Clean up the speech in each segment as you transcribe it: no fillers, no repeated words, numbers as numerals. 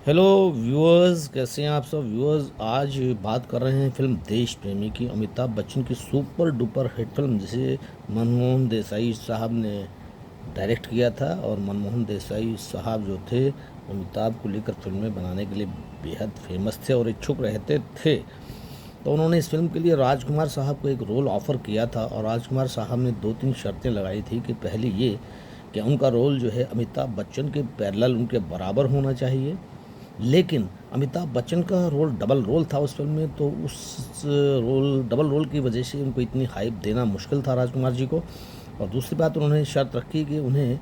Hello viewers, कैसे हैं आप सब व्यूअर्स। आज बात कर रहे हैं फिल्म देश प्रेमी की। अमिताभ बच्चन की सुपर डुपर हिट फिल्म, जिसे मनमोहन देसाई साहब ने डायरेक्ट किया था। और मनमोहन देसाई साहब जो थे, अमिताभ को लेकर फिल्में बनाने के लिए बेहद फेमस थे और इच्छुक रहते थे। तो उन्होंने इस फिल्म के लिए राजकुमार साहब को एक रोल ऑफ़र किया था, और राजकुमार साहब ने दो तीन शर्तें लगाई थी कि पहली ये कि उनका रोल जो है अमिताभ बच्चन के पैरेलल, उनके बराबर होना चाहिए। लेकिन अमिताभ बच्चन का रोल डबल रोल था उस फिल्म में, तो उस डबल रोल की वजह से उनको इतनी हाइप देना मुश्किल था राजकुमार जी को। और दूसरी बात, उन्होंने शर्त रखी कि उन्हें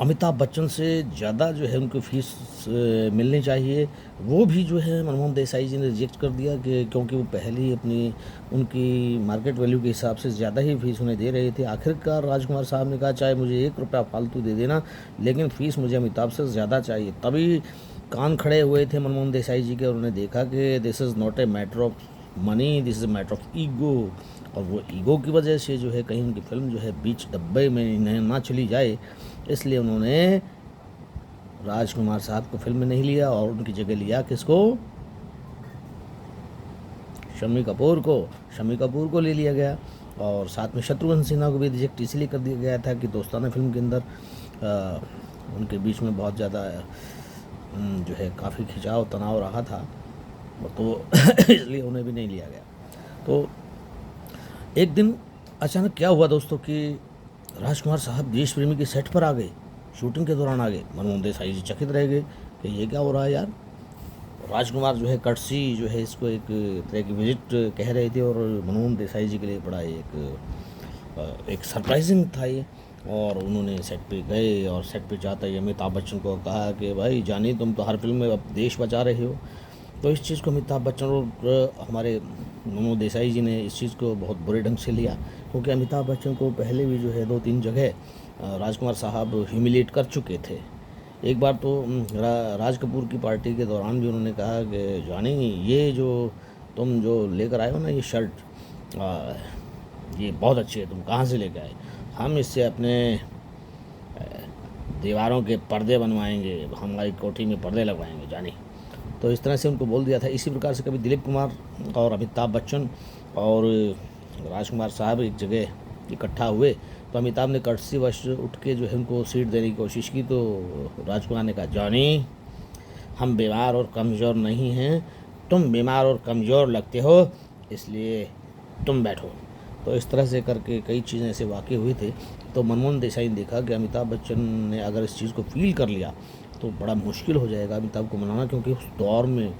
अमिताभ बच्चन से ज़्यादा जो है उनको फीस मिलनी चाहिए। वो भी जो है मनमोहन देसाई जी ने रिजेक्ट कर दिया, कि क्योंकि वो पहले ही अपनी उनकी मार्केट वैल्यू के हिसाब से ज़्यादा ही फ़ीस उन्हें दे रहे थे। आखिरकार राजकुमार साहब ने कहा, चाहे मुझे 1 रुपया फालतू दे देना, लेकिन फ़ीस मुझे अमिताभ से ज़्यादा चाहिए। तभी कान खड़े हुए थे मनमोहन देसाई जी के, और उन्होंने देखा कि this is not a matter of money, this is matter of ego. और वो ईगो की वजह से जो है कहीं उनकी फिल्म जो है बीच डब्बे में इन्हें ना चली जाए, इसलिए उन्होंने राजकुमार साहब को फिल्म में नहीं लिया और उनकी जगह लिया किसको? शम्मी कपूर को ले लिया गया। और साथ में शत्रुघ्न सिन्हा को भी रिजेक्ट इसलिए कर दिया गया था कि दोस्ताना फिल्म के अंदर उनके बीच में बहुत ज़्यादा जो है काफ़ी खिंचाव तनाव रहा था, तो इसलिए उन्हें भी नहीं लिया गया। तो एक दिन अचानक क्या हुआ दोस्तों कि राजकुमार साहब देश प्रेमी के सेट पर आ गए, शूटिंग के दौरान आ गए। मनमोहन देसाई जी चकित रह गए कि ये क्या हो रहा है यार। राजकुमार जो है कटसी जो है इसको एक तरह की विजिट कह रहे थे, और मनमोहन देसाई जी के लिए बड़ा एक सरप्राइजिंग था ये। और उन्होंने सेट पे गए, और सेट पे जाते ही अमिताभ बच्चन को कहा कि भाई जानी, तुम तो हर फिल्म में अब देश बचा रहे हो। तो इस चीज़ को अमिताभ बच्चन और हमारे मनमोहन देसाई जी ने इस चीज़ को बहुत बुरे ढंग से लिया, क्योंकि अमिताभ बच्चन को पहले भी जो है 2-3 जगह राजकुमार साहब ह्यूमिलेट कर चुके थे। एक बार तो राज कपूर की पार्टी के दौरान भी उन्होंने कहा कि जानी, ये जो तुम जो लेकर आए हो ना ये शर्ट, ये बहुत अच्छी है, तुम कहाँ से लेकर आए? हम इससे अपने दीवारों के पर्दे बनवाएंगे, हमारी कोठी में पर्दे लगवाएंगे जानी। तो इस तरह से उनको बोल दिया था। इसी प्रकार से कभी दिलीप कुमार और अमिताभ बच्चन और राजकुमार साहब एक जगह इकट्ठा हुए, तो अमिताभ ने कर्टसी वश उठ के जो है उनको सीट देने की कोशिश की। तो राजकुमार ने कहा, जॉनी, हम बीमार और कमज़ोर नहीं हैं, तुम बीमार और कमज़ोर लगते हो, इसलिए तुम बैठो। तो इस तरह से करके कई चीज़ें ऐसे वाक़ई हुए थे। तो मनमोहन देसाई ने देखा कि अमिताभ बच्चन ने अगर इस चीज़ को फ़ील कर लिया तो बड़ा मुश्किल हो जाएगा अमिताभ को मनाना, क्योंकि उस दौर में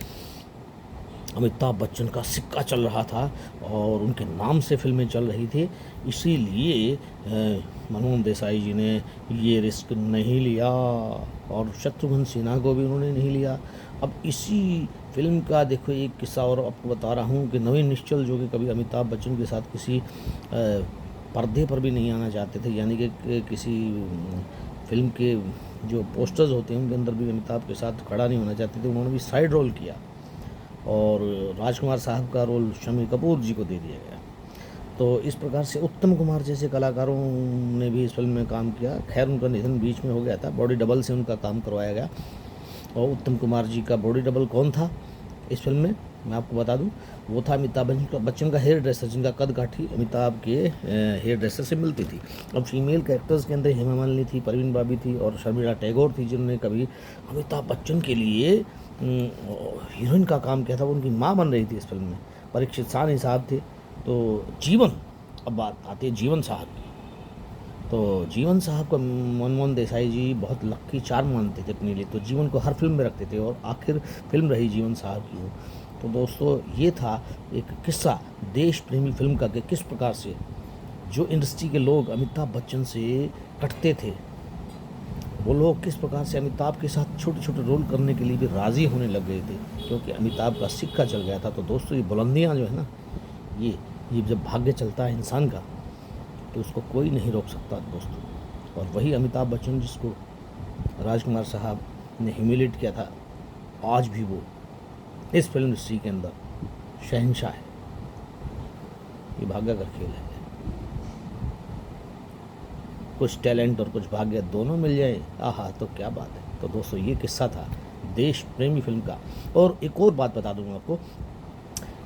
अमिताभ बच्चन का सिक्का चल रहा था और उनके नाम से फिल्में चल रही थी। इसीलिए मनमोहन देसाई जी ने ये रिस्क नहीं लिया, और शत्रुघ्न सिन्हा को भी उन्होंने नहीं लिया। अब इसी फिल्म का देखो एक किस्सा और आपको बता रहा हूँ कि नवीन निश्चल, जो कि कभी अमिताभ बच्चन के साथ किसी पर्दे पर भी नहीं आना चाहते थे, यानी कि किसी फिल्म के जो पोस्टर्स होते हैं उनके अंदर भी अमिताभ के साथ खड़ा नहीं होना चाहते थे, उन्होंने भी साइड रोल किया, और राजकुमार साहब का रोल शम्मी कपूर जी को दे दिया गया। तो इस प्रकार से उत्तम कुमार जैसे कलाकारों ने भी इस फिल्म में काम किया। खैर, उनका निधन बीच में हो गया था, बॉडी डबल से उनका काम करवाया गया। और उत्तम कुमार जी का बॉडी डबल कौन था इस फिल्म में, मैं आपको बता दूं, वो था अमिताभ बच्चन का हेयर ड्रेसर, जिनका कद काठी अमिताभ के हेयर ड्रेसर से मिलती थी। अब फीमेल कैरेक्टर्स के अंदर हेमा मालिनी थी, परवीन बाबी थी और शर्मिला टैगोर थी, जिन्होंने कभी अमिताभ बच्चन के लिए हीरोइन का काम किया था। वो उनकी माँ बन रही थी इस फिल्म में। परीक्षित साहनी साहब थे। तो जीवन, अब बात आती है जीवन साहब की। तो जीवन साहब को मनमोहन देसाई जी बहुत लक्की चार्म मानते थे अपने लिए, तो जीवन को हर फिल्म में रखते थे, और आखिर फिल्म रही जीवन साहब की वो। तो दोस्तों, ये था एक किस्सा देश प्रेमी फिल्म का, कि किस प्रकार से जो इंडस्ट्री के लोग अमिताभ बच्चन से कटते थे, वो लोग किस प्रकार से अमिताभ के साथ छोटे छोटे रोल करने के लिए भी राज़ी होने लग गए थे, क्योंकि अमिताभ का सिक्का चल गया था। तो दोस्तों, ये बुलंदियाँ जो है ना, ये जब भाग्य चलता है इंसान का, तो उसको कोई नहीं रोक सकता दोस्तों। और वही अमिताभ बच्चन जिसको राजकुमार साहब ने ह्यूमिलेट किया था, आज भी वो इस फिल्म इंडस्ट्री के अंदर शहंशाह है। ये भाग्य का खेल है। कुछ टैलेंट और कुछ भाग्य दोनों मिल जाए, आहा, तो क्या बात है। तो दोस्तों ये किस्सा था देश प्रेमी फिल्म का। और एक और बात बता दूंगा आपको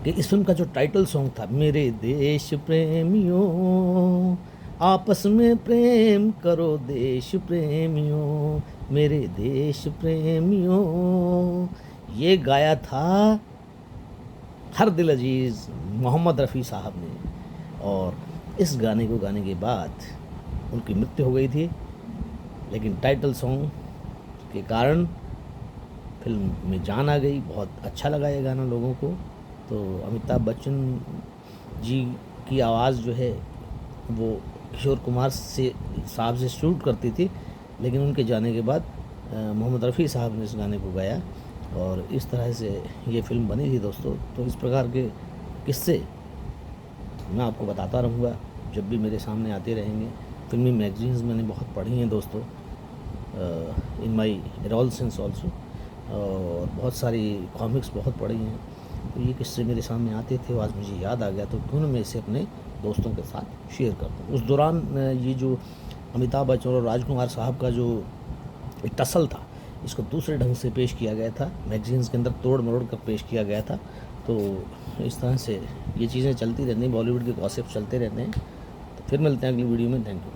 कि इस फिल्म का जो टाइटल सॉन्ग था, मेरे देश प्रेमियों आपस में प्रेम करो देश प्रेमियों, मेरे देश प्रेमियों, ये गाया था हर दिल अजीज़ मोहम्मद रफ़ी साहब ने। और इस गाने को गाने के बाद उनकी मृत्यु हो गई थी, लेकिन टाइटल सॉन्ग के कारण फिल्म में जान आ गई। बहुत अच्छा लगा ये गाना लोगों को। तो अमिताभ बच्चन जी की आवाज़ जो है वो किशोर कुमार से साहब से शूट करती थी, लेकिन उनके जाने के बाद मोहम्मद रफ़ी साहब ने इस गाने को गाया और इस तरह से ये फ़िल्म बनी थी दोस्तों। तो इस प्रकार के किस्से मैं आपको बताता रहूँगा, जब भी मेरे सामने आते रहेंगे। फिल्मी मैगज़ीन्स मैंने बहुत पढ़ी हैं दोस्तों, इन माई एडोलसेंस ऑल्सो, और बहुत सारी कॉमिक्स बहुत पढ़ी हैं। तो ये किस्से मेरे सामने आते थे, आज मुझे याद आ गया तो क्यों ना मैं इसे अपने दोस्तों के साथ शेयर कर दूँ। उस दौरान ये जो अमिताभ बच्चन और राजकुमार साहब का जो एक टसल था, इसको दूसरे ढंग से पेश किया गया था, मैगज़ीन्स के अंदर तोड़ मरोड़ कर पेश किया गया था। तो इस तरह से ये चीज़ें चलती रहती हैं, बॉलीवुड के गॉसिप चलते रहते हैं। तो फिर मिलते हैं अगली वीडियो में। Thank you.